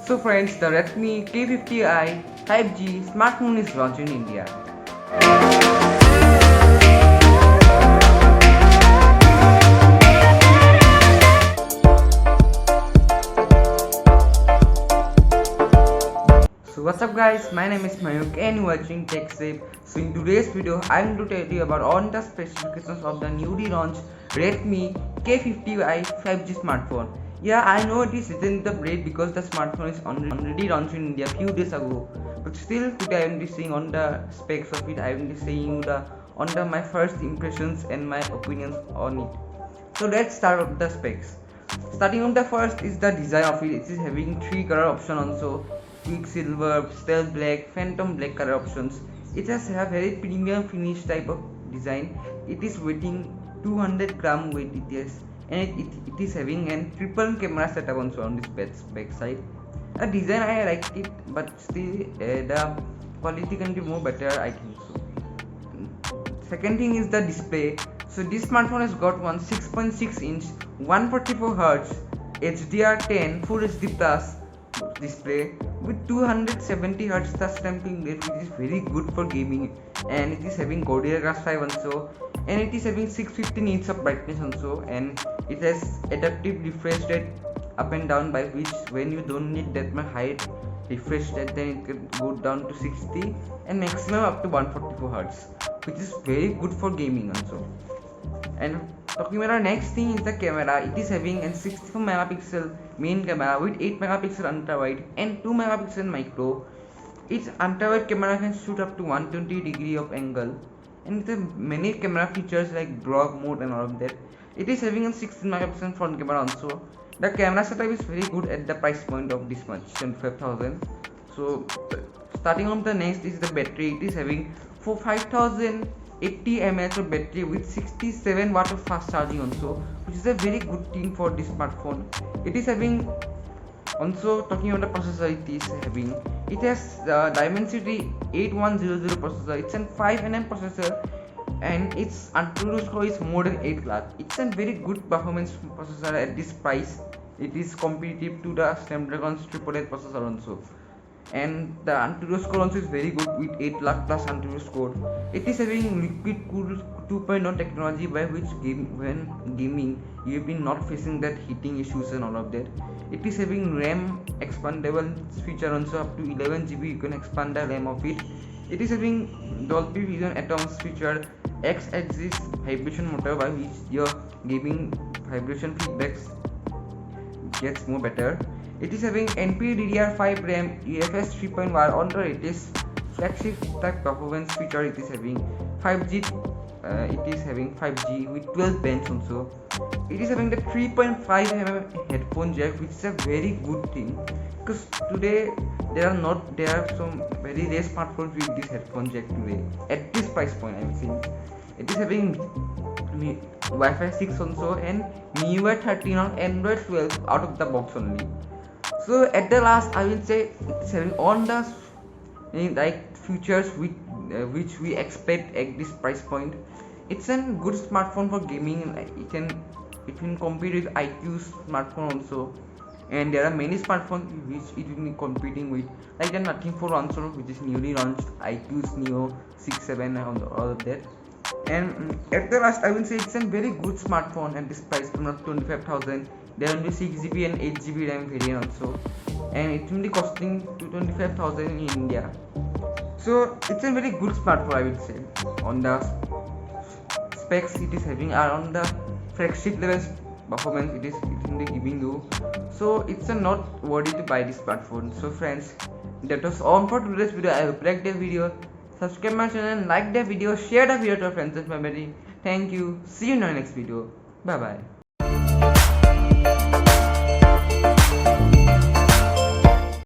So friends, the Redmi K50i 5G smartphone is launched in India. So what's up guys, my name is Mayuk and you are watching TechSafe. So in today's video, I'm going to tell you about all the specifications of the newly launched Redmi K50i 5G smartphone. Yeah, I know it is within the break because the smartphone is already launched in India a few days ago. But still today I am seeing on the specs of it, I am saying you my first impressions and my opinions on it. So let's start with the specs. Starting on the first is the design of it. It is having 3 color option also: quicksilver, stealth black, phantom black color options. It has a very premium finish type of design. It is weighing 200 gram weight it is, and it is having a triple camera setup also on this back side. The design I like it, but still the quality can be more better, I think so. Second thing is the display. So this smartphone has got one 6.6 inch 144Hz HDR10 Full HD Plus display with 270Hz touch sampling rate, which is very good for gaming, and it is having Gorilla Glass 5 also, and it is having 650 nits of brightness also, and it has adaptive refresh rate up and down, by which when you don't need that much high refresh rate, then it can go down to 60 and maximum up to 144Hz, which is very good for gaming also. And talking about our next thing is the camera. It is having a 64 megapixel main camera with 8 megapixel ultra wide and 2 megapixel micro. Its ultra wide camera can shoot up to 120 degree of angle, and with many camera features like vlog mode and all of that. It is having a 16 megapixel front camera also. The camera setup is very good at the price point of this much, 25,000. So starting on the next is the battery. It is having 5080 mAh of battery with 67 watt of fast charging also, which is a very good thing for this smartphone. It is having also, talking about the processor, it has the Dimensity 8100 processor. It's a 5nm processor, and its Antutu score is more than 8 lakh. It's a very good performance processor at this price. It is competitive to the Snapdragon 888 processor also, and the Antutu score also is very good with 8 lakh plus Antutu score. It is having liquid cool 2.0 technology, by which when gaming you have been not facing that heating issues and all of that. It is having RAM expandable feature also, up to 11 GB you can expand the RAM of it. It is having Dolby Vision Atoms feature, X-axis vibration motor, by which your gaming vibration feedbacks gets more better. It is having NPDDR5 RAM UFS 3.1 on the latest flagship type performance feature. It is having 5G. It is having 5G with 12 bands also. It is having the 3.5mm headphone jack, which is a very good thing, because today there are some very rare smartphones with this headphone jack today at this price point, I'm saying. It is having Wi-Fi 6 also, and MIUI 13 on Android 12 out of the box only. So at the last, I will say it's having all the features which we expect at this price point. It's a good smartphone for gaming. It can compete with iQ's smartphone also, and there are many smartphones which it will be competing with, like the Nothing for also, which is newly launched, iQ's Neo 6, 7 and all of that. And at the last, I will say it's a very good smartphone at this price point of 25,000. There will be 6GB and 8GB RAM variant also, and it will be costing to 25,000 in India. So it's a very good smartphone, I would say. On the specs it is having are on the flagship level performance it will be giving you. So it's not worthy to buy this smartphone. So friends, that was all for today's video. I hope you liked the video. Subscribe my channel, like the video, share the video to your friends and family. Thank you. See you in the next video. Bye bye.